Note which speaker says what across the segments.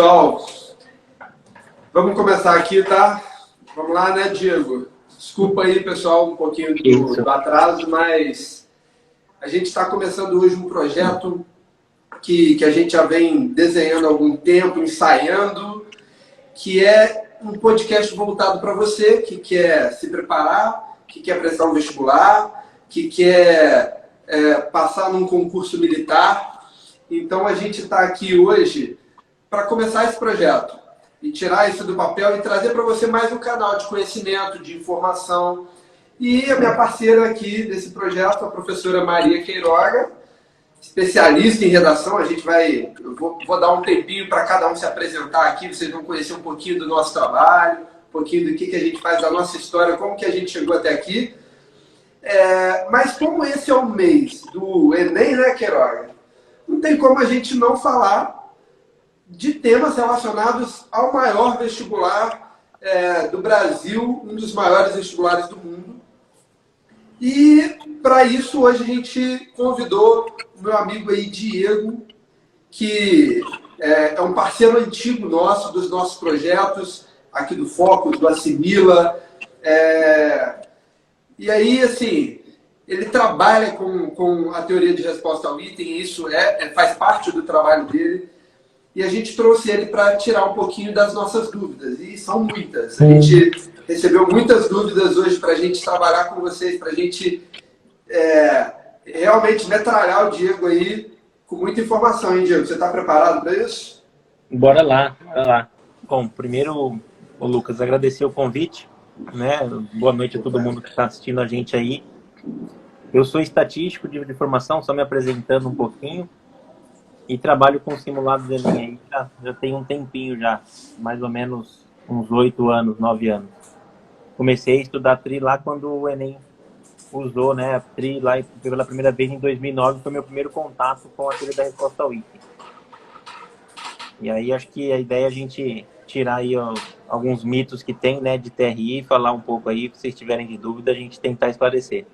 Speaker 1: Pessoal, vamos começar aqui, tá? Vamos lá, né, Diego? Desculpa aí, pessoal, um pouquinho do atraso, mas a gente está começando hoje um projeto que a gente já vem desenhando há algum tempo, ensaiando, que é um podcast voltado para você que quer se preparar, que quer prestar um vestibular, que quer passar num concurso militar. Então a gente está aqui hoje para começar esse projeto e tirar isso do papel e trazer para você mais um canal de conhecimento, de informação. E a minha parceira aqui desse projeto, a professora Maria Queiroga, especialista em redação. Eu vou dar um tempinho para cada um se apresentar aqui, vocês vão conhecer um pouquinho do nosso trabalho, um pouquinho do que a gente faz, da nossa história, como que a gente chegou até aqui. Mas como esse é o mês do Enem, né, Queiroga? Não tem como a gente não falar de temas relacionados ao maior vestibular do Brasil, um dos maiores vestibulares do mundo. E para isso hoje a gente convidou o meu amigo aí, Diego, que é um parceiro antigo nosso, dos nossos projetos, aqui do Focus, do Assimila. E aí, assim, ele trabalha com a teoria de resposta ao item, isso faz parte do trabalho dele. E a gente trouxe ele para tirar um pouquinho das nossas dúvidas. E são muitas. A gente recebeu muitas dúvidas hoje para a gente trabalhar com vocês, para a gente realmente metralhar o Diego aí com muita informação, hein, Diego? Você está preparado para isso?
Speaker 2: Bora lá, bora lá. Bom, primeiro, Lucas, agradecer o convite, né? Boa noite a todo mundo que está assistindo a gente aí. Eu sou estatístico de formação, só me apresentando um pouquinho. E trabalho com simulados do Enem aí já tem um tempinho já, mais ou menos uns 8 anos, 9 anos. Comecei a estudar TRI lá quando o Enem usou, né, a TRI lá pela primeira vez em 2009, foi meu primeiro contato com a teoria da resposta ao item. E aí acho que a ideia é a gente tirar aí alguns mitos que tem, né, de TRI, falar um pouco aí, se vocês tiverem de dúvida, a gente tentar esclarecer.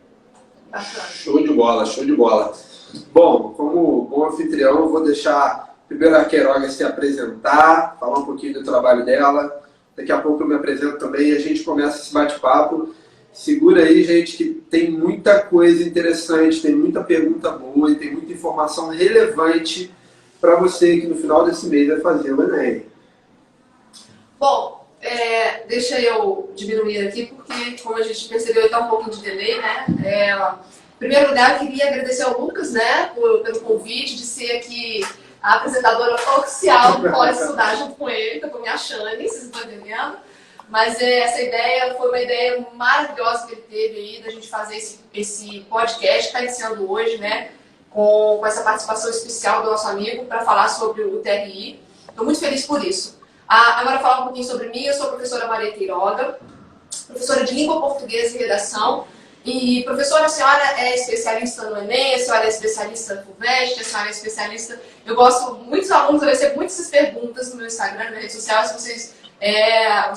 Speaker 1: Show de bola, show de bola. Bom, como bom anfitrião, eu vou deixar primeiro a Queiroga se apresentar, falar um pouquinho do trabalho dela. Daqui a pouco eu me apresento também e a gente começa esse bate-papo. Segura aí, gente, que tem muita coisa interessante, tem muita pergunta boa e tem muita informação relevante para você que no final desse mês vai fazer o Enem.
Speaker 3: Bom, deixa eu diminuir aqui, porque como a gente percebeu, está um pouco de delay, né? Em primeiro lugar, eu queria agradecer ao Lucas, né, pelo convite de ser aqui a apresentadora oficial do Pode Estudar junto com ele, que eu estou me achando, vocês estão entendendo? Mas essa ideia foi uma ideia maravilhosa que ele teve aí, da gente fazer esse podcast que está iniciando hoje, né, com essa participação especial do nosso amigo para falar sobre o TRI. Estou muito feliz por isso. Agora falar um pouquinho sobre mim, eu sou a professora Maria Queiroga, professora de Língua Portuguesa e Redação. E, professora, a senhora é especialista no Enem, a senhora é especialista no FUVEST, a senhora é especialista... Eu gosto, muitos alunos, eu recebo muitas perguntas no meu Instagram, na minha rede social. Se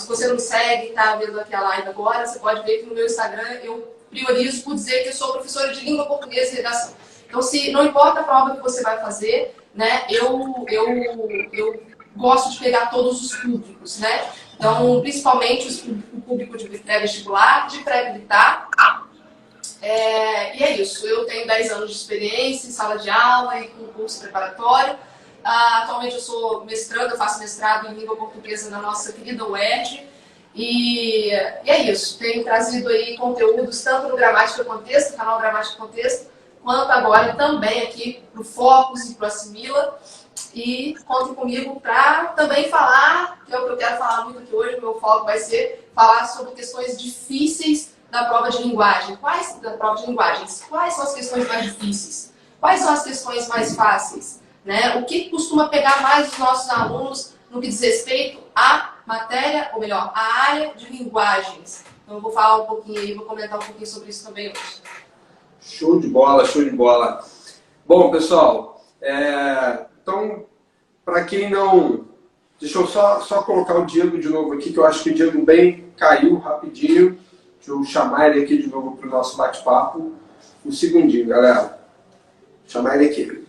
Speaker 3: você não me segue e está vendo aqui a live agora, você pode ver que no meu Instagram eu priorizo por dizer que eu sou professora de Língua Portuguesa e Redação. Então, não importa a prova que você vai fazer, né, eu gosto de pegar todos os públicos, né? Então, principalmente o público de pré-vestibular, de pré-militar. E é isso, eu tenho 10 anos de experiência em sala de aula e com curso preparatório. Atualmente eu sou mestranda, eu faço mestrado em língua portuguesa na nossa querida UERJ. E é isso, tenho trazido aí conteúdos tanto no Gramática Contexto, canal Gramática Contexto, quanto agora também aqui para o Focus e para o Assimila. E conto comigo para também falar, que é o que eu quero falar muito aqui hoje, o meu foco vai ser falar sobre questões difíceis da prova de linguagem. Quais são as questões mais difíceis? Quais são as questões mais fáceis? Né? O que costuma pegar mais os nossos alunos no que diz respeito à matéria, ou melhor, à área de linguagens? Então eu vou falar um pouquinho aí, vou comentar um pouquinho sobre isso também hoje.
Speaker 1: Show de bola, show de bola. Bom, pessoal, então, para quem não... Deixa eu só colocar o Diego de novo aqui, que eu acho que o Diego bem caiu rapidinho. Deixa eu chamar ele aqui de novo para o nosso bate-papo. Um segundinho, galera. Vou chamar ele aqui.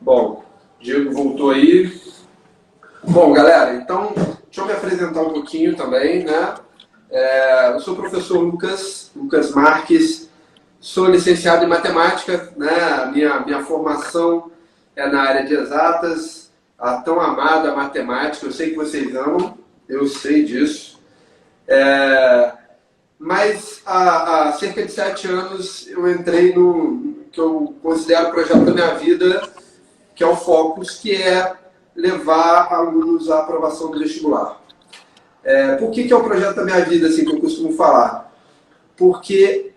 Speaker 1: Bom, Diego voltou aí. Bom, galera, então deixa eu me apresentar um pouquinho também, né? Eu sou o professor Lucas Marques, sou licenciado em matemática, né? Minha formação é na área de exatas, a tão amada matemática, eu sei que vocês amam, eu sei disso. Mas há cerca de 7 anos eu entrei no que eu considero o projeto da minha vida, que é o Focus, que é levar alunos à aprovação do vestibular. Por que é o projeto da minha vida, assim, que eu costumo falar? Porque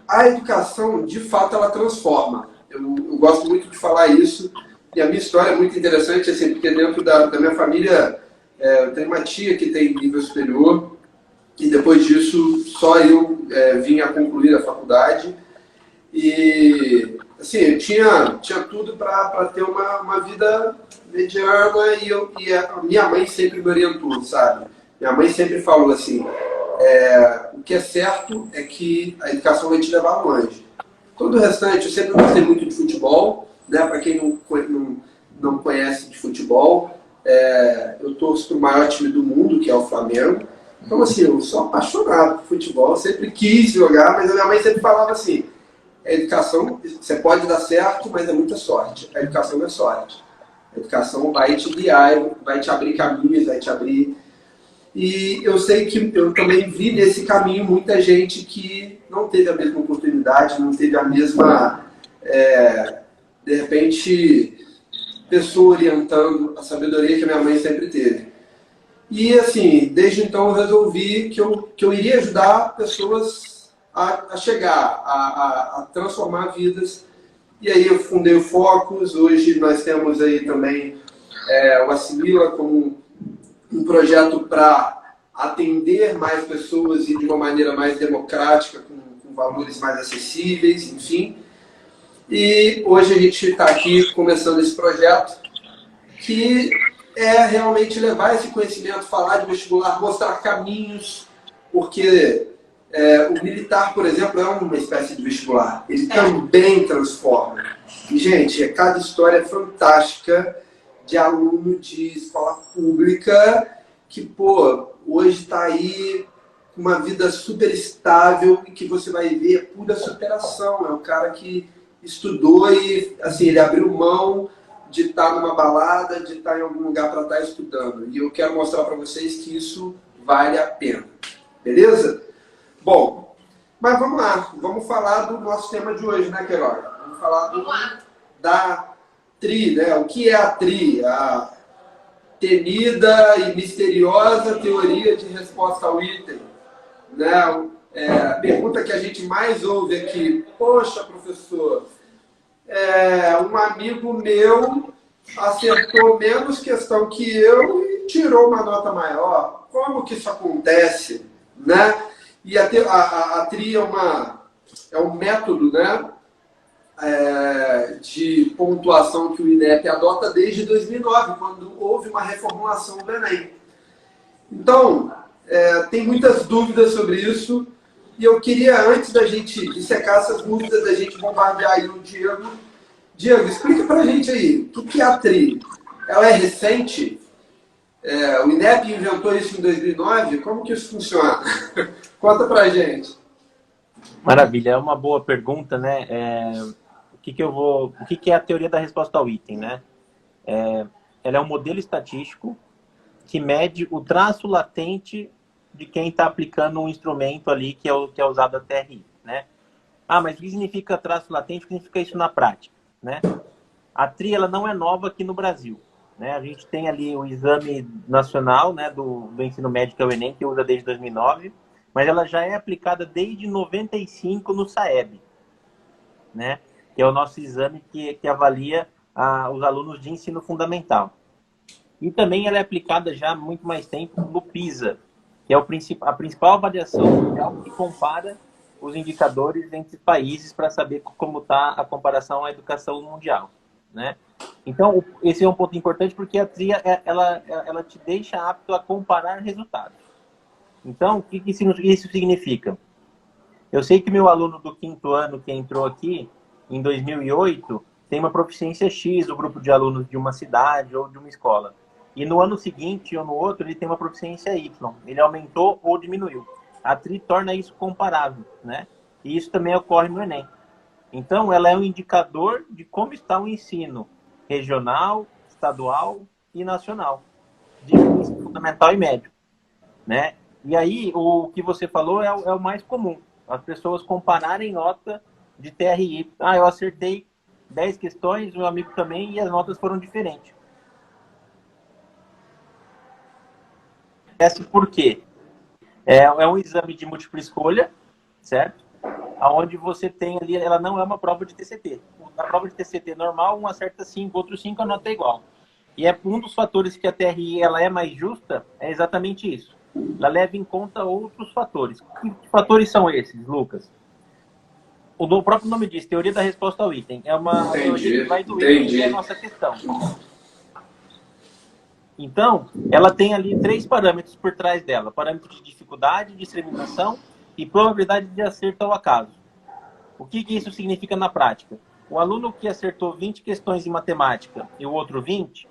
Speaker 1: a educação, de fato, ela transforma. Eu gosto muito de falar isso, e a minha história é muito interessante, assim, porque dentro da minha família, eu tenho uma tia que tem nível superior, e depois disso, só eu vim a concluir a faculdade. E, assim, eu tinha tudo para ter uma vida mediana e a minha mãe sempre me orientou, sabe? Minha mãe sempre falou assim, o que é certo é que a educação vai te levar longe. Todo o restante, eu sempre gostei muito de futebol, né? Para quem não conhece de futebol, eu torço para o maior time do mundo, que é o Flamengo. Então, assim, eu sou apaixonado por futebol, sempre quis jogar, mas a minha mãe sempre falava assim, a educação, você pode dar certo, mas é muita sorte. A educação não é sorte. A educação vai te guiar, vai te abrir caminhos, vai te abrir... E eu sei que eu também vi nesse caminho muita gente que não teve a mesma oportunidade, não teve a mesma, de repente, pessoa orientando a sabedoria que a minha mãe sempre teve. E, assim, desde então eu resolvi que eu iria ajudar pessoas a chegar, a transformar vidas. E aí eu fundei o Focus. Hoje nós temos aí também o Assimila como um projeto para atender mais pessoas e de uma maneira mais democrática, com valores mais acessíveis, enfim. E hoje a gente está aqui começando esse projeto que é realmente levar esse conhecimento, falar de vestibular, mostrar caminhos, porque o militar, por exemplo, é uma espécie de vestibular. Ele também transforma. E, gente, cada história fantástica de aluno de escola pública que, pô, hoje está aí com uma vida super estável e que você vai ver pura superação. É um cara que estudou e, assim, ele abriu mão de estar numa balada, de estar em algum lugar para estar estudando. E eu quero mostrar para vocês que isso vale a pena. Beleza? Bom, mas vamos lá. Vamos falar do nosso tema de hoje, né, Queiroga? Vamos falar da TRI, né? O que é a TRI? A temida e misteriosa teoria de resposta ao item. Né? A pergunta que a gente mais ouve aqui, poxa, professor, um amigo meu acertou menos questão que eu e tirou uma nota maior. Como que isso acontece? Né? E a TRI é um método, né, de pontuação que o INEP adota desde 2009, quando houve uma reformulação do Enem. Então, tem muitas dúvidas sobre isso, e eu queria, antes da gente dissecar essas dúvidas, da gente bombardear aí o Diego. Diego, explica pra gente aí, o que é a TRI? Ela é recente? O INEP inventou isso em 2009? Como que isso funciona? Conta pra gente.
Speaker 2: Maravilha, é uma boa pergunta, né? O que é a teoria da resposta ao item, né? Ela é um modelo estatístico que mede o traço latente de quem está aplicando um instrumento ali que é usado a TRI, né? Mas o que significa traço latente? O que significa isso na prática, né? A TRI, ela não é nova aqui no Brasil, né? A gente tem ali o Exame Nacional, né, do Ensino Médio, que é o Enem, que usa desde 2009, mas ela já é aplicada desde 95 no SAEB, né? Que é o nosso exame que avalia os alunos de ensino fundamental. E também ela é aplicada já há muito mais tempo no PISA, que é a principal avaliação mundial que compara os indicadores entre países para saber como está a comparação à educação mundial, né? Então, esse é um ponto importante porque a TRI, ela te deixa apto a comparar resultados. Então, o que isso significa? Eu sei que meu aluno do 5º ano que entrou aqui, em 2008, tem uma proficiência X, o grupo de alunos de uma cidade ou de uma escola. e no ano seguinte ou no outro ele tem uma proficiência Y. Ele aumentou ou diminuiu. A TRI torna isso comparável, né? E isso também ocorre no Enem. Então, ela é um indicador de como está o ensino regional, estadual e nacional, de ensino fundamental e médio, né? E aí, o que você falou é o mais comum. As pessoas compararem nota de TRI. Ah, eu acertei 10 questões, meu amigo também, e as notas foram diferentes. Por quê? É um exame de múltipla escolha, certo? Onde você tem ali, ela não é uma prova de TCT. Na prova de TCT normal, um acerta 5, outro 5, a nota é igual. E é um dos fatores que a TRI ela é mais justa, é exatamente isso. Ela leva em conta outros fatores. Que fatores são esses, Lucas? O próprio nome diz, teoria da resposta ao item. É uma teoria que vai do item que é a nossa questão. Então, ela tem ali 3 parâmetros por trás dela. Parâmetro de dificuldade, discriminação e probabilidade de acerto ao acaso. O que isso significa na prática? O aluno que acertou 20 questões em matemática e o outro 20,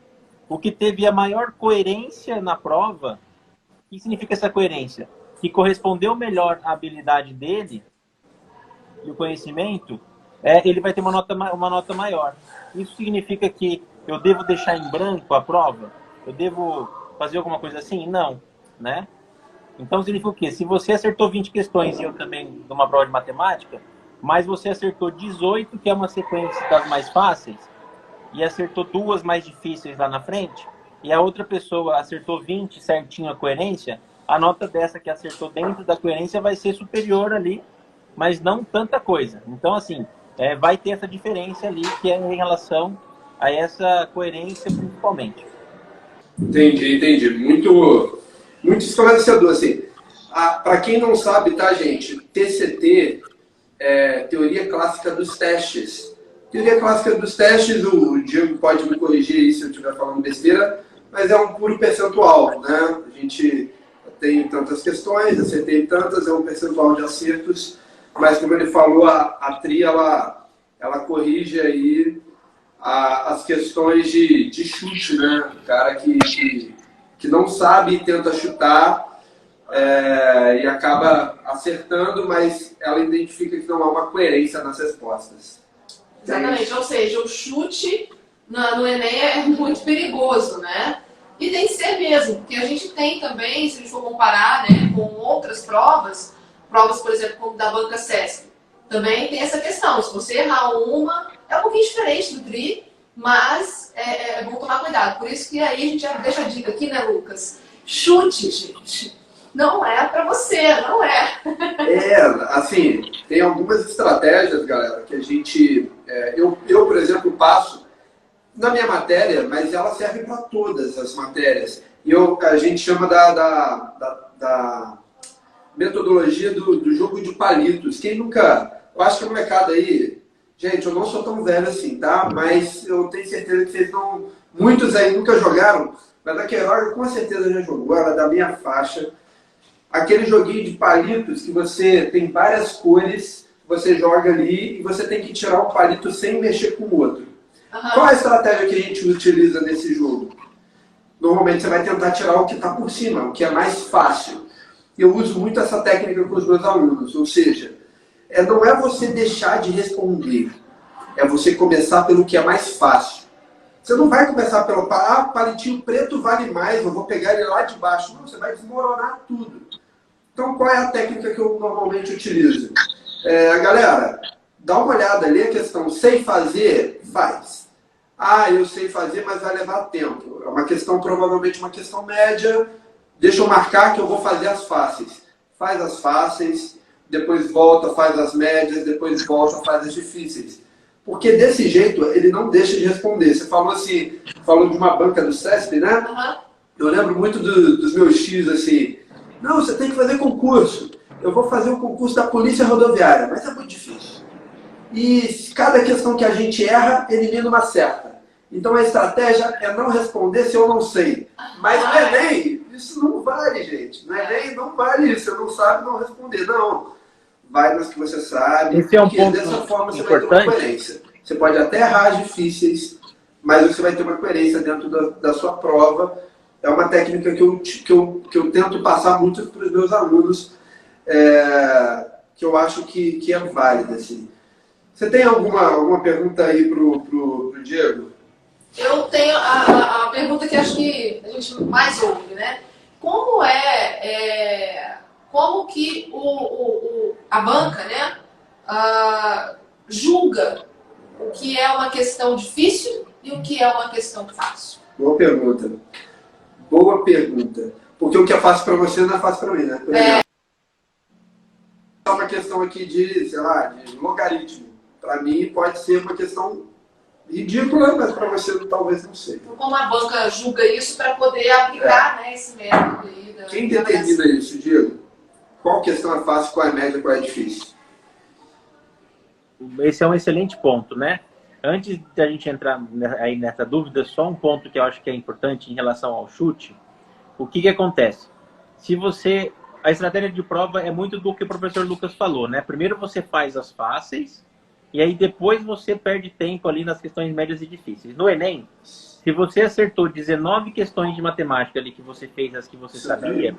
Speaker 2: o que teve a maior coerência na prova, o que significa essa coerência? Que correspondeu melhor à habilidade dele e o conhecimento, ele vai ter uma nota maior. Isso significa que eu devo deixar em branco a prova? Eu devo fazer alguma coisa assim? Não, né? Então significa o quê? Se você acertou 20 questões e eu também numa prova de matemática, mas você acertou 18, que é uma sequência das mais fáceis, e acertou 2 mais difíceis lá na frente, e a outra pessoa acertou 20 certinho a coerência, a nota dessa que acertou dentro da coerência vai ser superior ali, mas não tanta coisa. Então, assim, vai ter essa diferença ali, que é em relação a essa coerência principalmente.
Speaker 1: Entendi. Muito esclarecedor, assim. Para quem não sabe, tá, gente? TCT é Teoria Clássica dos Testes. Teoria Clássica dos Testes, o Diego pode me corrigir aí se eu estiver falando besteira, mas é um puro percentual, né? A gente tem tantas questões, acertei tantas, é um percentual de acertos, mas como ele falou, a TRI, ela corrige aí as questões de chute, né? O cara que não sabe e tenta chutar e acaba acertando, mas ela identifica que não há uma coerência nas respostas.
Speaker 3: Exatamente, ou seja, o chute no Enem é muito perigoso, né? E tem que ser mesmo, porque a gente tem também, se a gente for comparar, né, com outras provas, por exemplo, como da banca SESC, também tem essa questão. Se você errar uma, é um pouquinho diferente do TRI, mas é bom tomar cuidado. Por isso que aí a gente já deixa a dica aqui, né, Lucas? Chute, gente. Não é para você, não é.
Speaker 1: Assim, tem algumas estratégias, galera, que a gente... eu, por exemplo, passo na minha matéria, mas ela serve para todas as matérias. E a gente chama da metodologia do jogo de palitos. Quem nunca... Eu acho que a molecada aí... Gente, eu não sou tão velho assim, tá? Mas eu tenho certeza que vocês não... Muitos aí nunca jogaram, mas a Queiroga com certeza já jogou, ela é da minha faixa. Aquele joguinho de palitos que você tem várias cores, você joga ali e você tem que tirar um palito sem mexer com o outro. Uhum. Qual a estratégia que a gente utiliza nesse jogo? Normalmente você vai tentar tirar o que está por cima, o que é mais fácil. Eu uso muito essa técnica com os meus alunos, ou seja, não é você deixar de responder, é você começar pelo que é mais fácil. Você não vai começar pelo palitinho preto vale mais, eu vou pegar ele lá de baixo. Não, você vai desmoronar tudo. Então, qual é a técnica que eu normalmente utilizo? Galera, dá uma olhada ali a questão, sei fazer? Faz. Eu sei fazer, mas vai levar tempo. É uma questão, provavelmente uma questão média. Deixa eu marcar que eu vou fazer as fáceis. Faz as fáceis, depois volta, faz as médias, depois volta, faz as difíceis. Porque desse jeito ele não deixa de responder. Você falou assim, de uma banca do CESP, né? Uhum. Eu lembro muito dos meus tios assim, não, você tem que fazer concurso. Eu vou fazer o concurso da Polícia Rodoviária, mas é muito difícil. E cada questão que a gente erra, elimina uma certa. Então a estratégia é não responder se eu não sei. Mas no Enem, isso não vale, gente. No Enem não vale isso. Você não sabe, não responder. Não. Vai nas que você sabe.
Speaker 2: Esse é um ponto
Speaker 1: dessa forma você vai ter uma coerência. Você pode até errar as difíceis, mas você vai ter uma coerência dentro da sua prova, é uma técnica que eu tento passar muito para os meus alunos, que eu acho que é válida. Assim. Você tem alguma pergunta aí pro Diego?
Speaker 3: Eu tenho a pergunta que acho que a gente mais ouve, né? Como que a banca, né, julga o que é uma questão difícil e o que é uma questão fácil?
Speaker 1: Boa pergunta. Boa pergunta. Porque o que é fácil para você não é fácil para mim, né? Por exemplo, uma questão aqui de, sei lá, de logaritmo. Para mim pode ser uma questão ridícula, mas para você talvez não seja.
Speaker 3: Então, como a banca julga isso para poder aplicar né, esse método aí?
Speaker 1: Quem determina isso, Diego? Qual questão é fácil, qual é média, qual é difícil?
Speaker 2: Esse é um excelente ponto, né? Antes da gente entrar aí nessa dúvida, só um ponto que eu acho que é importante em relação ao chute. O que acontece? A estratégia de prova é muito do que o professor Lucas falou, né? Primeiro você faz as fáceis e aí depois você perde tempo ali nas questões médias e difíceis. No Enem, se você acertou 19 questões de matemática ali que você fez as que você sabia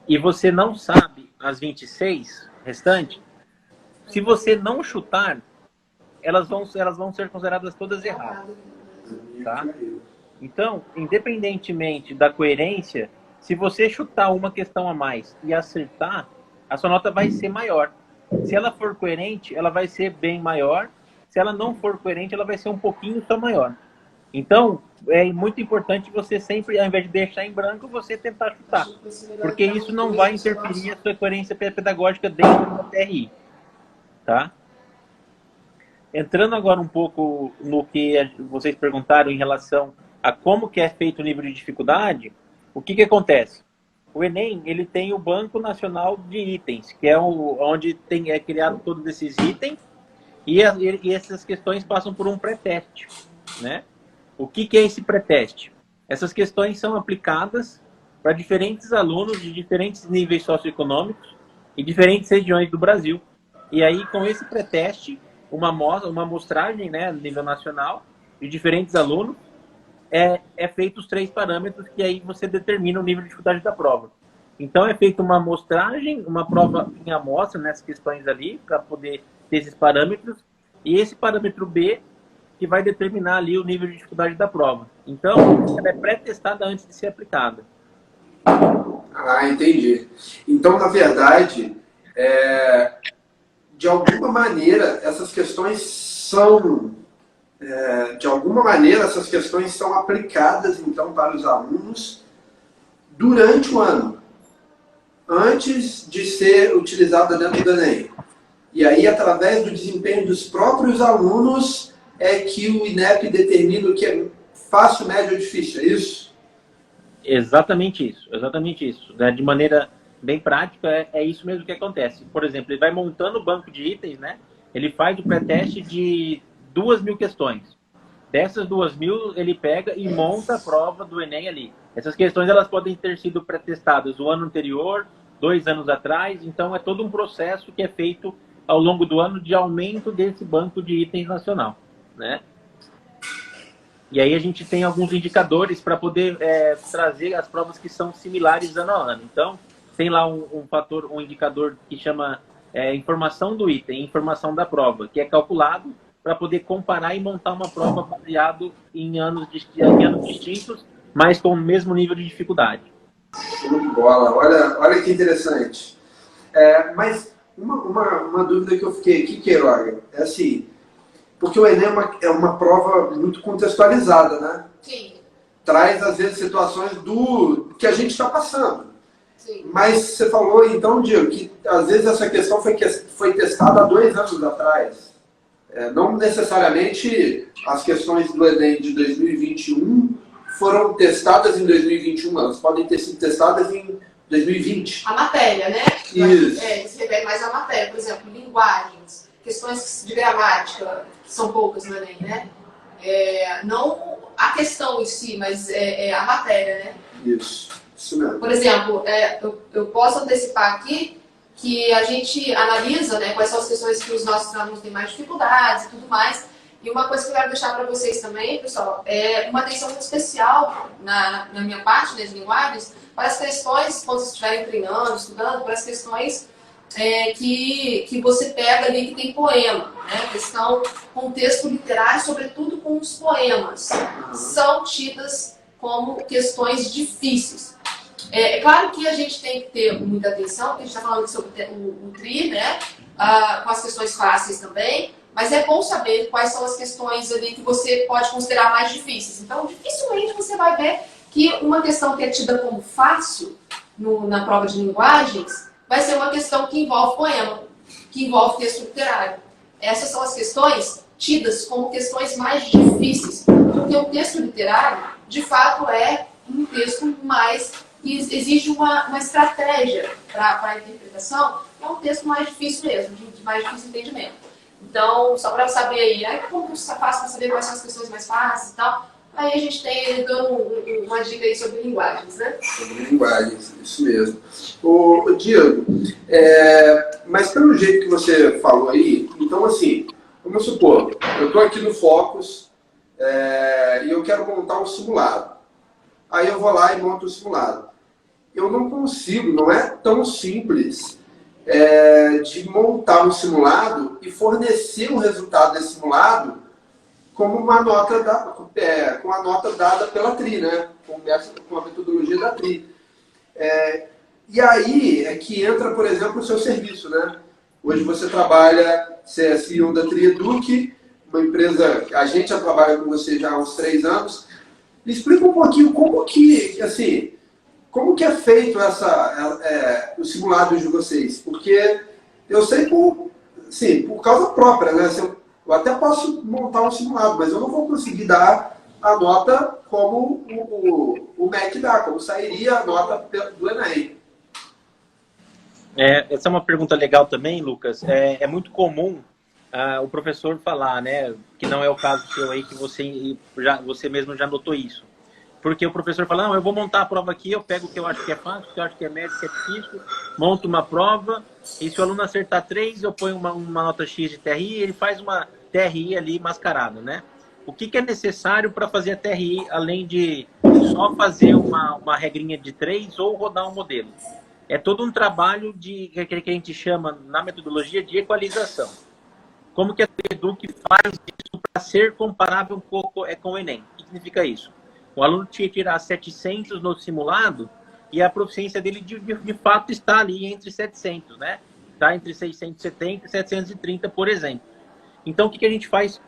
Speaker 2: e você não sabe as 26 restantes, se você não chutar, elas vão ser consideradas todas erradas. Tá? Então, independentemente da coerência, se você chutar uma questão a mais e acertar, a sua nota vai ser maior. Se ela for coerente, ela vai ser bem maior. Se ela não for coerente, ela vai ser um pouquinho só maior. Então, é muito importante você sempre, ao invés de deixar em branco, você tentar chutar. Porque isso não vai interferir a sua coerência pedagógica dentro da TRI. Tá? Entrando agora um pouco no que vocês perguntaram em relação a como que é feito o nível de dificuldade, o que acontece? O Enem, ele tem o Banco Nacional de Itens, que é onde é criado todos esses itens, e essas questões passam por um pré-teste, né? O que é esse pré-teste? Essas questões são aplicadas para diferentes alunos de diferentes níveis socioeconômicos e diferentes regiões do Brasil. E aí, com esse pré-teste, uma amostragem, né, a nível nacional, de diferentes alunos, é feito os 3 parâmetros que aí você determina o nível de dificuldade da prova. Então, é feita uma amostragem, uma prova em amostra nessas questões ali, para poder ter esses parâmetros, e esse parâmetro B, que vai determinar ali o nível de dificuldade da prova. Então, ela é pré-testada antes de ser aplicada.
Speaker 1: Ah, entendi. Então, na verdade, de alguma maneira, essas questões são aplicadas, então, para os alunos durante o ano, antes de ser utilizada dentro do Enem. E aí, através do desempenho dos próprios alunos, é que o INEP determina o que é fácil, médio ou difícil, é isso?
Speaker 2: Exatamente isso, exatamente isso. De maneira bem prática, é isso mesmo que acontece. Por exemplo, ele vai montando o banco de itens, né? Ele faz o pré-teste de 2.000 questões. Dessas 2.000, ele pega e monta a prova do Enem ali. Essas questões, elas podem ter sido pré-testadas o ano anterior, 2 anos atrás. Então, é todo um processo que é feito ao longo do ano de aumento desse banco de itens nacional, né? E aí a gente tem alguns indicadores para poder trazer as provas que são similares ano a ano. Então, tem lá um indicador que chama informação do item, informação da prova, que é calculado para poder comparar e montar uma prova baseado em anos distintos, mas com o mesmo nível de dificuldade.
Speaker 1: Show de bola. Olha que interessante. Mas uma dúvida que eu fiquei aqui, Queiroga, é assim, porque o Enem é uma prova muito contextualizada, né?
Speaker 3: Sim.
Speaker 1: Traz, às vezes, situações do que a gente está passando.
Speaker 3: Sim.
Speaker 1: Mas você falou, então, Diego, que às vezes essa questão foi testada há 2 anos atrás. Não necessariamente as questões do Enem de 2021 foram testadas em 2021, elas podem ter sido testadas em 2020.
Speaker 3: A matéria, né?
Speaker 1: Isso.
Speaker 3: Se refere mais à matéria, por exemplo, linguagens, questões de gramática, que são poucas no Enem, né? Não a questão em si, mas a matéria, né?
Speaker 1: Isso mesmo.
Speaker 3: Por exemplo, eu posso antecipar aqui que a gente analisa, né, quais são as questões que os nossos alunos têm mais dificuldades e tudo mais, E uma coisa que eu quero deixar para vocês também, pessoal, é uma atenção muito especial na minha parte, das linguagens, para as questões, quando vocês estiverem treinando, estudando, para as questões que você pega ali que tem poema, né? Questão, contexto literário, sobretudo com os poemas, são tidas como questões difíceis. É claro que a gente tem que ter muita atenção, porque a gente está falando sobre o TRI, né? Com as questões fáceis também, mas é bom saber quais são as questões ali que você pode considerar mais difíceis. Então, dificilmente você vai ver que uma questão que é tida como fácil na prova de linguagens vai ser uma questão que envolve poema, que envolve texto literário. Essas são as questões tidas como questões mais difíceis, porque o texto literário, de fato, é um texto mais que exige uma estratégia para a interpretação, é um texto mais difícil mesmo, de mais difícil entendimento. Então, só para saber aí, como que você faz para saber quais são as questões mais fáceis e tal, aí a gente tem dando uma dica aí sobre linguagens, né?
Speaker 1: Sobre linguagens, isso mesmo. Ô Diego, mas pelo jeito que você falou aí, então assim, vamos supor, eu estou aqui no Focus e eu quero montar um simulado. Aí eu vou lá e monto o simulado. Eu não consigo, não é tão simples de montar um simulado e fornecer o resultado desse simulado como uma nota com a nota dada pela TRI, né? Com a metodologia da TRI. E aí é que entra, por exemplo, o seu serviço, né? Hoje você trabalha, você é CEO da TRI Eduque, uma empresa, a gente já trabalha com você já há uns 3 anos. Me explica um pouquinho como que é feito os simulados de vocês, porque eu sei por causa própria, né? Eu até posso montar um simulado, mas eu não vou conseguir dar a nota como o MEC dá, como sairia a nota do Enem.
Speaker 2: Essa é uma pergunta legal também, Lucas. É muito comum o professor falar, né, que não é o caso seu aí, que você mesmo já notou isso. Porque o professor fala, não, eu vou montar a prova aqui, eu pego o que eu acho que é fácil, o que eu acho que é médio, o que é difícil, monto uma prova, e se o aluno acertar 3, eu ponho uma nota X de TRI, ele faz uma TRI ali mascarada, né? O que é necessário para fazer a TRI, além de só fazer uma regrinha de 3 ou rodar um modelo? É todo um trabalho que a gente chama, na metodologia, de equalização. Como que a Eduque faz isso para ser comparável um pouco com o Enem? O que significa isso? O aluno tinha que tirar 700 no simulado e a proficiência dele, de fato, está ali entre 700, né? Está entre 670 e 730, por exemplo. Então, o que a gente faz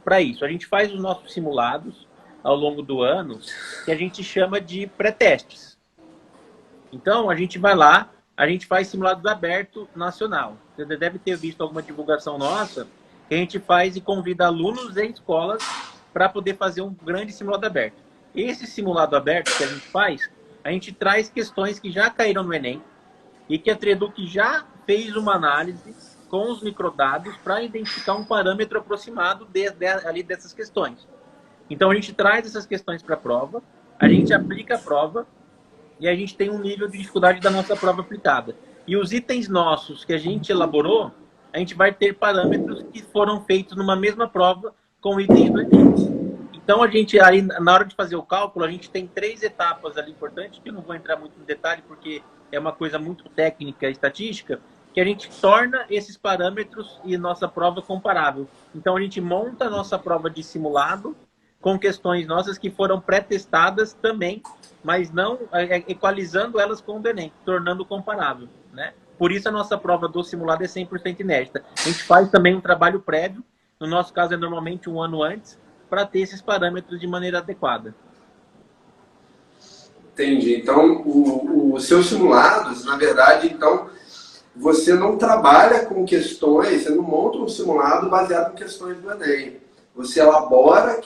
Speaker 2: para isso? A gente faz os nossos simulados ao longo do ano, que a gente chama de pré-testes. Então, a gente vai lá, a gente faz simulados aberto nacional. Você deve ter visto alguma divulgação nossa, que a gente faz e convida alunos e escolas para poder fazer um grande simulado aberto. Esse simulado aberto que a gente faz, a gente traz questões que já caíram no Enem e que a Treduc já fez uma análise com os microdados para identificar um parâmetro aproximado ali dessas questões. Então, a gente traz essas questões para a prova, a gente aplica a prova e a gente tem um nível de dificuldade da nossa prova aplicada. E os itens nossos que a gente elaborou, a gente vai ter parâmetros que foram feitos numa mesma prova com itens do Enem. Então, a gente, aí, na hora de fazer o cálculo, a gente tem 3 etapas ali importantes, que eu não vou entrar muito no detalhe, porque é uma coisa muito técnica e estatística, que a gente torna esses parâmetros e nossa prova comparável. Então, a gente monta a nossa prova de simulado com questões nossas que foram pré-testadas também, mas não equalizando elas com o do Enem, tornando comparável, né? Por isso, a nossa prova do simulado é 100% inédita. A gente faz também um trabalho prévio, no nosso caso é normalmente 1 ano antes, para ter esses parâmetros de maneira adequada.
Speaker 1: Entendi. Então, os seus simulados, na verdade, então, você não trabalha com questões, você não monta um simulado baseado em questões do Enem. Você elabora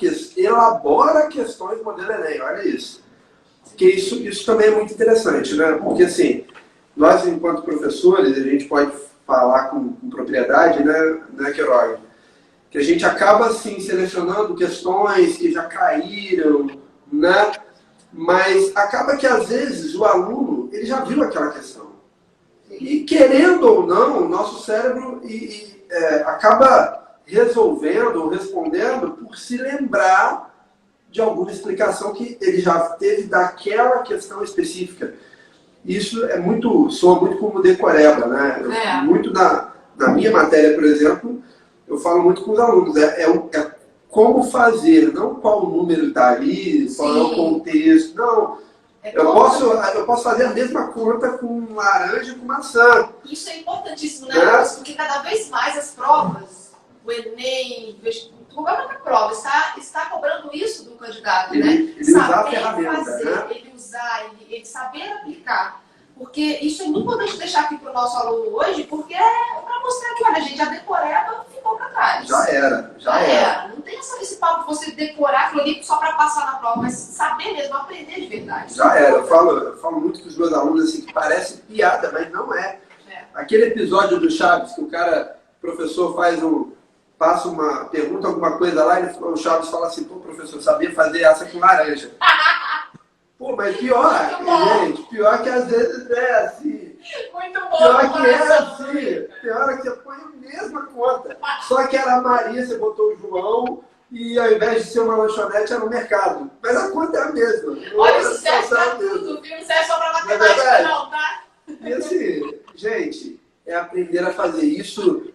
Speaker 1: questões do modelo Enem, olha isso. Porque isso também é muito interessante, né? Porque, assim, nós, enquanto professores, a gente pode falar com propriedade, né, Queiroga? Que a gente acaba, assim, selecionando questões que já caíram, né? Mas acaba que, às vezes, o aluno, ele já viu aquela questão. E, querendo ou não, o nosso cérebro acaba resolvendo ou respondendo por se lembrar de alguma explicação que ele já teve daquela questão específica. Isso soa muito como decoreba, né? Muito na minha matéria, por exemplo, eu falo muito com os alunos, é como fazer, não qual número está ali, qual é o contexto, não. Eu posso fazer a mesma conta com laranja e com maçã.
Speaker 3: Isso é importantíssimo, né, Lucas? Porque cada vez mais as provas, o Enem, qualquer prova, está cobrando isso do candidato, né?
Speaker 1: Ele usar a ferramenta,
Speaker 3: fazer,
Speaker 1: né?
Speaker 3: ele usar, ele saber aplicar. Porque isso é muito importante deixar aqui para o nosso aluno hoje, porque é para mostrar que, olha, gente, a decoreba ficou para trás.
Speaker 1: Já era.
Speaker 3: Não tem esse papo de você decorar aquilo ali só para passar na prova, mas saber mesmo, aprender de verdade.
Speaker 1: Já era. Eu falo muito com os meus alunos assim, que parece piada, mas não é. Aquele episódio do Chaves, que o professor passa uma pergunta, alguma coisa lá, e o Chaves fala assim, pô, professor, sabia fazer essa com laranja. Pô, mas pior que às vezes é assim.
Speaker 3: Muito bom.
Speaker 1: Pior que é assim. Pior que você põe a mesma conta. Só que era a Maria, você botou o João, e ao invés de ser uma lanchonete, era um mercado. Mas a conta é a mesma.
Speaker 3: Olha, isso serve pra tudo, viu? Não serve só pra matemática, não, tá?
Speaker 1: E assim, gente, é aprender a fazer isso.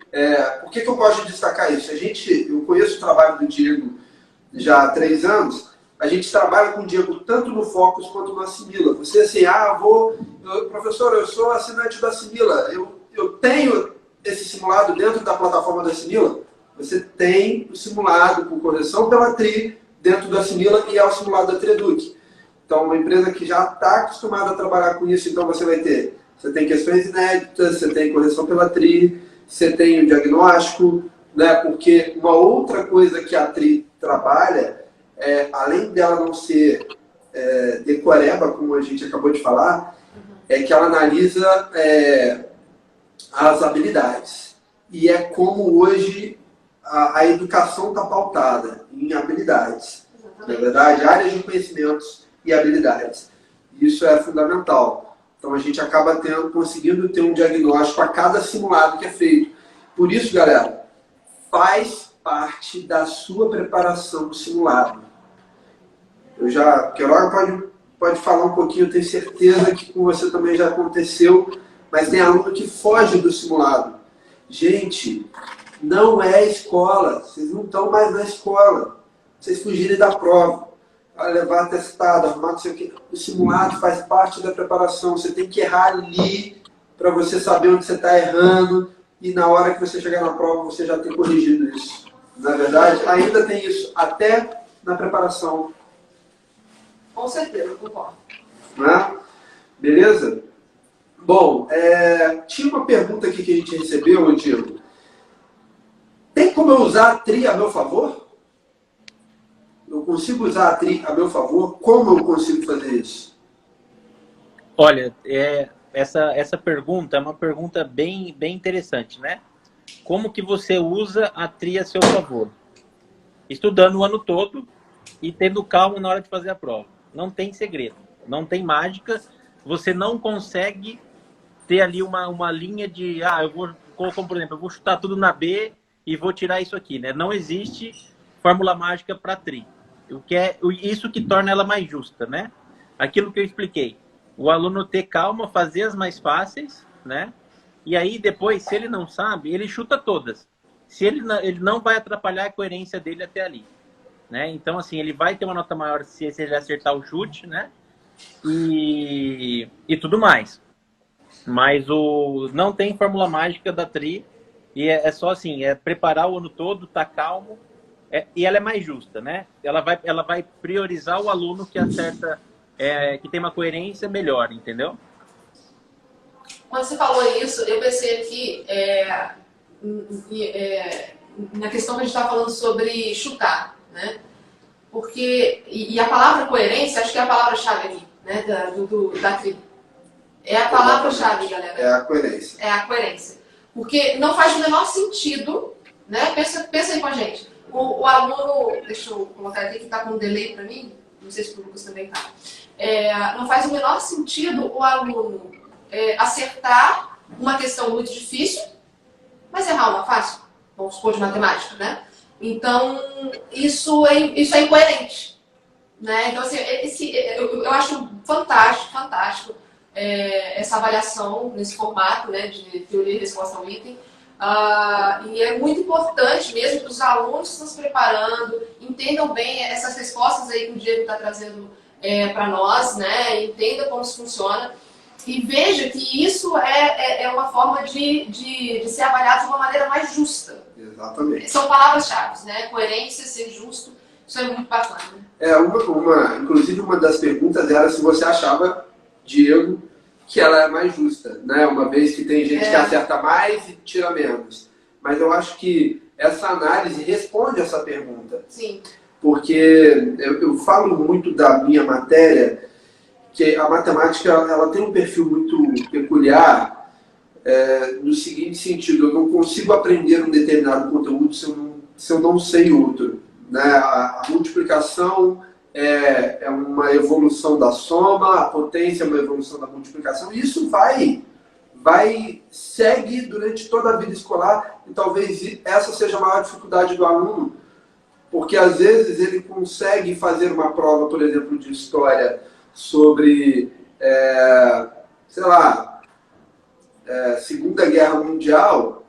Speaker 1: Por que eu gosto de destacar isso? Eu conheço o trabalho do Diego já há 3 anos. A gente trabalha com o Diego tanto no Focus quanto no Assimila. Você assim, professor, eu sou assinante do Assimila. Eu tenho esse simulado dentro da plataforma do Assimila. Você tem o simulado com correção pela TRI dentro do Assimila e é o simulado da Treduc. Então, uma empresa que já está acostumada a trabalhar com isso, então você tem questões inéditas, você tem correção pela TRI, você tem o diagnóstico, né? Porque uma outra coisa que a TRI trabalha, além dela não ser decoreba, como a gente acabou de falar, é que ela analisa as habilidades. E é como hoje a educação está pautada em habilidades. Na verdade, áreas de conhecimentos e habilidades. Isso é fundamental. Então a gente acaba conseguindo ter um diagnóstico a cada simulado que é feito. Por isso, galera, faz parte da sua preparação do simulado. Queiroga pode falar um pouquinho, eu tenho certeza que com você também já aconteceu, mas tem aluno que foge do simulado. Gente, não é escola, vocês não estão mais na escola. Vocês fugirem da prova, levar atestado, arrumar não sei o quê. O simulado faz parte da preparação, você tem que errar ali para você saber onde você está errando e na hora que você chegar na prova você já tem corrigido isso. Na verdade, ainda tem isso, até na preparação.
Speaker 3: Com certeza, concordo.
Speaker 1: Né? Beleza? Bom, tinha uma pergunta aqui que a gente recebeu, Diego. Tem como eu usar a TRI a meu favor? Eu consigo usar a TRI a meu favor? Como eu consigo fazer isso?
Speaker 2: Olha, essa pergunta é uma pergunta bem interessante, né? Como que você usa a TRI a seu favor? Estudando o ano todo e tendo calma na hora de fazer a prova. Não tem segredo, não tem mágica. Você não consegue ter ali uma linha de, como por exemplo, eu vou chutar tudo na B e vou tirar isso aqui, né? Não existe fórmula mágica para TRI. Isso que torna ela mais justa, né? Aquilo que eu expliquei. O aluno ter calma, fazer as mais fáceis, né? E aí depois, se ele não sabe, ele chuta todas. Se ele não vai atrapalhar a coerência dele até ali, né? Então, assim, ele vai ter uma nota maior se ele acertar o chute, né? E tudo mais. Mas não tem fórmula mágica da TRI. E é só assim, preparar o ano todo, tá calmo. E ela é mais justa, né? Ela vai priorizar o aluno que acerta, que tem uma coerência melhor, entendeu?
Speaker 3: Quando você falou isso, eu pensei aqui na questão que a gente estava falando sobre chutar, né? Porque, e a palavra coerência, acho que é a palavra-chave aqui, né? Da TRI. É a palavra-chave, galera.
Speaker 1: É a coerência.
Speaker 3: É a coerência. Porque não faz o menor sentido, né? Pensa aí com a gente. O aluno, deixa eu colocar aqui que está com um delay para mim, não sei se o Lucas também está. Não faz o menor sentido o aluno acertar uma questão muito difícil, mas errar uma fácil. vamos supor, de matemática, né? Então, isso é incoerente, né? Então, assim, eu acho fantástico essa avaliação nesse formato, né, de teoria e resposta ao item. E é muito importante mesmo que os alunos que estão se preparando entendam bem essas respostas aí que o Diego está trazendo para nós, né? Entenda como isso funciona e veja que isso é uma forma de ser avaliado de uma maneira mais justa.
Speaker 1: Exatamente.
Speaker 3: São palavras-chave, né? Coerência, ser justo, isso é muito bacana.
Speaker 1: Inclusive, uma das perguntas era se você achava, Diego, que ela é mais justa, né? Uma vez que tem gente que acerta mais e tira menos. Mas eu acho que essa análise responde essa pergunta.
Speaker 3: Sim.
Speaker 1: Porque eu falo muito da minha matéria, que a matemática ela tem um perfil muito peculiar, no seguinte sentido: eu não consigo aprender um determinado conteúdo se eu não sei outro, né? A multiplicação é uma evolução da soma, a potência é uma evolução da multiplicação, e isso segue durante toda a vida escolar, e talvez essa seja a maior dificuldade do aluno, porque às vezes ele consegue fazer uma prova, por exemplo, de história sobre, sei lá, Segunda Guerra Mundial,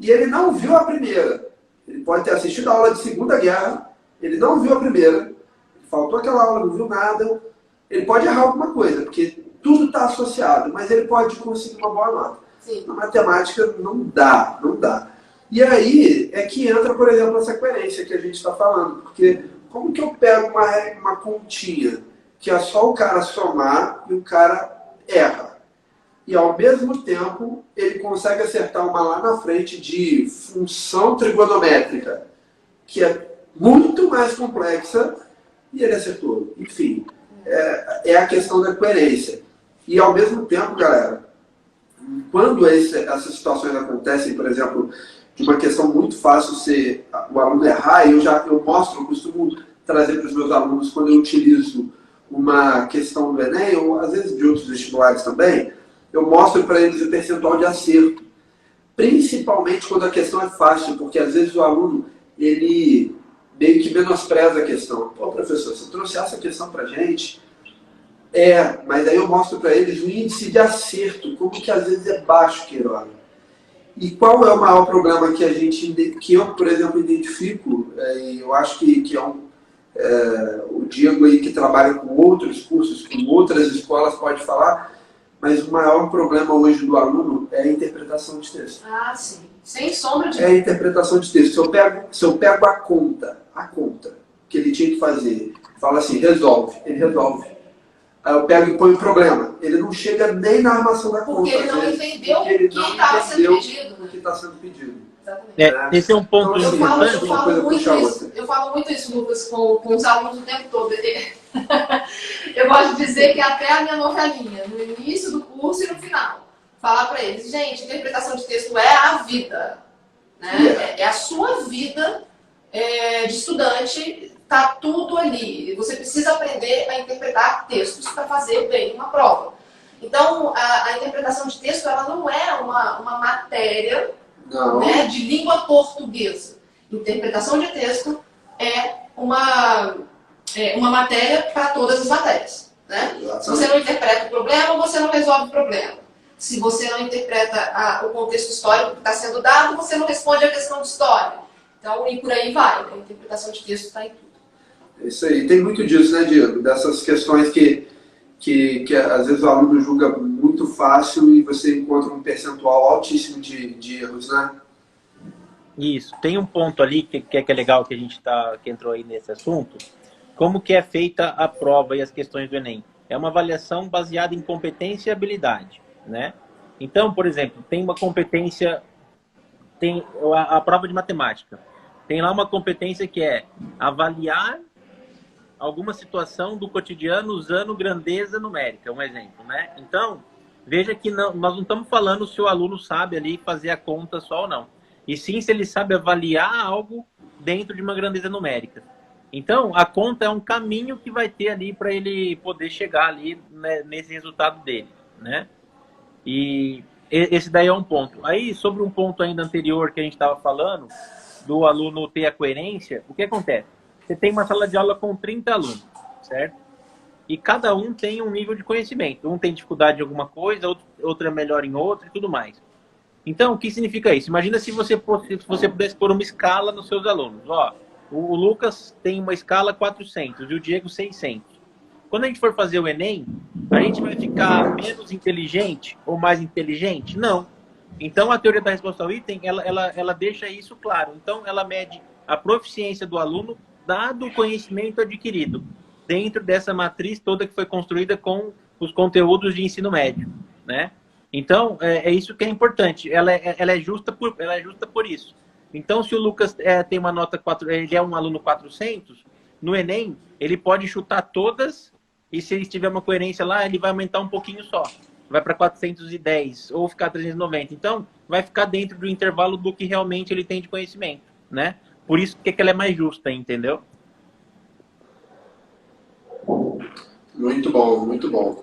Speaker 1: e ele não viu a primeira. Ele pode ter assistido a aula de Segunda Guerra, ele não viu a primeira, faltou aquela aula, não viu nada. Ele pode errar alguma coisa, porque tudo está associado, mas ele pode conseguir uma boa nota.
Speaker 3: Sim.
Speaker 1: Na matemática não dá. E aí é que entra, por exemplo, essa coerência que a gente está falando, porque como que eu pego uma continha que é só o cara somar e o cara erra? E ao mesmo tempo ele consegue acertar uma lá na frente de função trigonométrica, que é muito mais complexa, e ele acertou. Enfim, é a questão da coerência. E ao mesmo tempo, galera, quando essas situações acontecem, por exemplo, de uma questão muito fácil ser o aluno errar, eu costumo trazer para os meus alunos quando eu utilizo uma questão do Enem, ou às vezes de outros vestibulares também, eu mostro para eles o percentual de acerto. Principalmente quando a questão é fácil, porque às vezes o aluno, ele meio que menospreza a questão. Pô, professor, você trouxe essa questão para a gente? Mas aí eu mostro para eles o índice de acerto, como que às vezes é baixo, Queiroga. E qual é o maior problema que eu, por exemplo, identifico, e eu acho que o Diego aí que trabalha com outros cursos, com outras escolas pode falar, mas o maior problema hoje do aluno é a interpretação de texto.
Speaker 3: Ah, sim. Sem sombra de...
Speaker 1: É a interpretação de texto. Se eu pego a conta que ele tinha que fazer, fala assim, resolve, ele resolve. Aí eu pego e ponho o problema. Ele não chega nem na armação da conta.
Speaker 3: Porque ele não entendeu o que estava sendo pedido.
Speaker 1: O que está sendo pedido.
Speaker 3: Exatamente.
Speaker 2: Esse é um ponto
Speaker 1: Então,
Speaker 2: importante.
Speaker 3: Eu falo muito isso, Lucas, com os alunos o tempo todo. Eu gosto de dizer que até a minha novelinha, no início do curso e no final, falar para eles, gente, interpretação de texto é a vida. Né? É a sua vida de estudante. Está tudo ali. Você precisa aprender a interpretar textos para fazer bem uma prova. Então, a interpretação de texto ela não é uma matéria, né, de língua portuguesa. Interpretação de texto é uma matéria para todas as matérias. Né? Se você não interpreta o problema, você não resolve o problema. Se você não interpreta o contexto histórico que está sendo dado, você não responde a questão de história. Então, e por aí vai. A interpretação de texto está em tudo.
Speaker 1: Isso aí, tem muito disso, né, Diego? Dessas questões que às vezes o aluno julga muito fácil e você encontra um percentual altíssimo de erros, né?
Speaker 2: Isso. Tem um ponto ali que é legal que a gente que entrou aí nesse assunto. Como que é feita a prova e as questões do Enem? É uma avaliação baseada em competência e habilidade, né? Então, por exemplo, tem uma competência, tem a prova de matemática. Tem lá uma competência que é avaliar alguma situação do cotidiano usando grandeza numérica, um exemplo, né? Então, veja que nós não estamos falando se o aluno sabe ali fazer a conta só ou não. E sim se ele sabe avaliar algo dentro de uma grandeza numérica. Então, a conta é um caminho que vai ter ali para ele poder chegar ali, né, nesse resultado dele, né? E esse daí é um ponto. Aí, sobre um ponto ainda anterior que a gente estava falando, do aluno ter a coerência, o que acontece? Você tem uma sala de aula com 30 alunos, certo? E cada um tem um nível de conhecimento. Um tem dificuldade em alguma coisa, outro é melhor em outra e tudo mais. Então, o que significa isso? Imagina se você pudesse pôr uma escala nos seus alunos. Ó, o Lucas tem uma escala 400 e o Diego 600. Quando a gente for fazer o Enem, a gente vai ficar menos inteligente ou mais inteligente? Não. Então, a teoria da resposta ao item, ela deixa isso claro. Então, ela mede a proficiência do aluno dado o conhecimento adquirido dentro dessa matriz toda que foi construída com os conteúdos de ensino médio, né? Então, é isso que é importante. Ela é justa por isso. Então, se o Lucas tem uma nota 4, ele é um aluno 400, no Enem, ele pode chutar todas e se ele tiver uma coerência lá, ele vai aumentar um pouquinho só. Vai para 410 ou ficar 390. Então, vai ficar dentro do intervalo do que realmente ele tem de conhecimento, né? Por isso que ela é mais justa, entendeu?
Speaker 1: Muito bom, muito bom.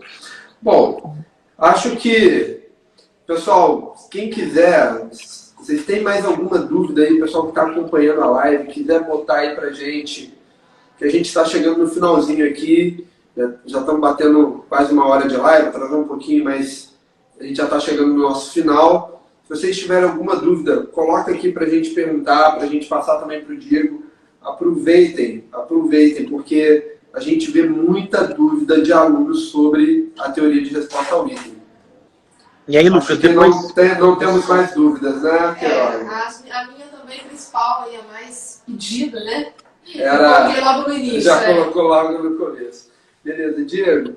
Speaker 1: Bom, acho que, pessoal, quem quiser, vocês têm mais alguma dúvida aí, pessoal que está acompanhando a live, quiser botar aí pra gente, que a gente está chegando no finalzinho aqui, já estamos batendo quase uma hora de live, atrasando um pouquinho, mas a gente já está chegando no nosso final. Se vocês tiverem alguma dúvida, coloca aqui pra gente perguntar, pra gente passar também pro Diego. Aproveitem, porque a gente vê muita dúvida de alunos sobre a teoria de resposta ao item.
Speaker 2: E aí, Lucas, depois...
Speaker 1: não temos mais dúvidas, né, Queiroga?
Speaker 3: A minha também principal, e a mais pedida, né?
Speaker 1: Era...
Speaker 3: Coloquei logo no início.
Speaker 1: Já colocou logo no começo. Beleza, Diego,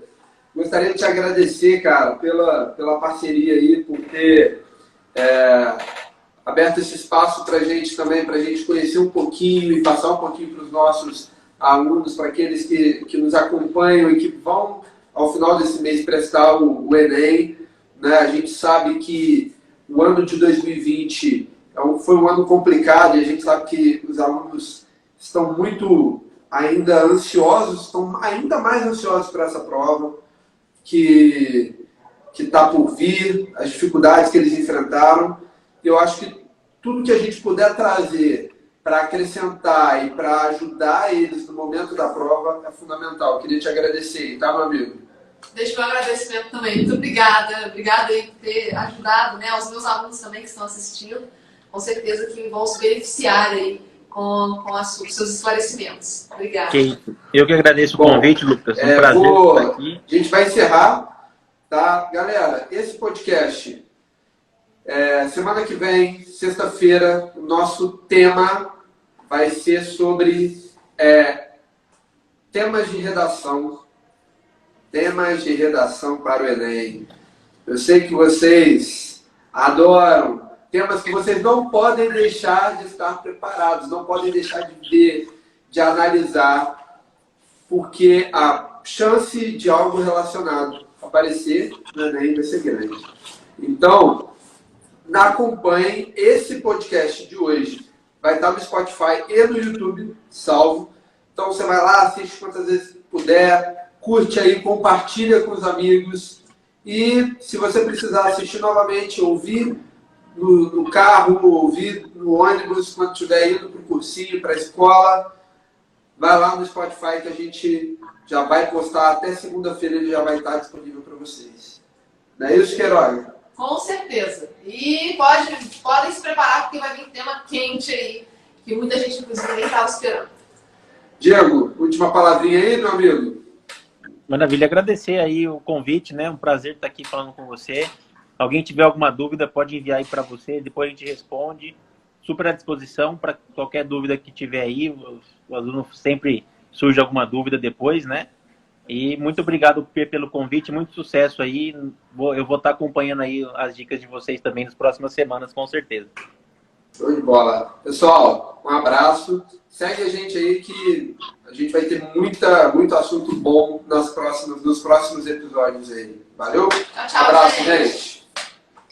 Speaker 1: gostaria de te agradecer, cara, pela parceria aí, por ter aberto esse espaço pra gente também, pra gente conhecer um pouquinho e passar um pouquinho para os nossos alunos, para aqueles que nos acompanham e que vão, ao final desse mês, prestar o Enem. Né? A gente sabe que o ano de 2020 foi um ano complicado e a gente sabe que os alunos estão muito ainda ansiosos, estão ainda mais ansiosos para essa prova, que está por vir, as dificuldades que eles enfrentaram. Eu acho que tudo que a gente puder trazer para acrescentar e para ajudar eles no momento da prova é fundamental. Queria te agradecer, tá, meu amigo?
Speaker 3: Deixa o meu agradecimento também. Muito obrigada. Obrigada aí por ter ajudado, né, aos meus alunos também que estão assistindo. Com certeza que vão se beneficiar aí com os seus esclarecimentos. Obrigada.
Speaker 2: Okay. Eu que agradeço o convite, Lucas. Um prazer estar aqui.
Speaker 1: A gente vai encerrar, tá? Galera, esse podcast, semana que vem, sexta-feira, o nosso tema vai ser sobre temas de redação para o Enem. Eu sei que vocês adoram temas que vocês não podem deixar de estar preparados, não podem deixar de ver, de analisar, porque a chance de algo relacionado aparecer no Enem vai ser grande. Então, acompanhem esse podcast de hoje. Vai estar no Spotify e no YouTube, salvo. Então você vai lá, assiste quantas vezes puder, curte aí, compartilha com os amigos. E se você precisar assistir novamente, ouvir no carro, ouvir no ônibus, quando estiver indo para o cursinho, para a escola, vai lá no Spotify que a gente já vai postar. Até segunda-feira ele já vai estar disponível para vocês. Não é isso, Queiroga?
Speaker 3: Com certeza. E podem se preparar porque vai vir tema quente aí, que muita gente, inclusive, nem estava esperando.
Speaker 1: Diego, última palavrinha aí, meu amigo.
Speaker 2: Maravilha, agradecer aí o convite, né? Um prazer estar aqui falando com você. Alguém tiver alguma dúvida, pode enviar aí para você, depois a gente responde. Super à disposição para qualquer dúvida que tiver aí. O aluno sempre surge alguma dúvida depois, né? E muito obrigado pelo convite, muito sucesso aí. Eu vou estar acompanhando aí as dicas de vocês também nas próximas semanas, com certeza.
Speaker 1: Show de bola. Pessoal, um abraço. Segue a gente aí que a gente vai ter muito assunto bom nos próximos episódios aí. Valeu?
Speaker 3: Tchau,
Speaker 1: abraço,
Speaker 3: gente.
Speaker 1: gente.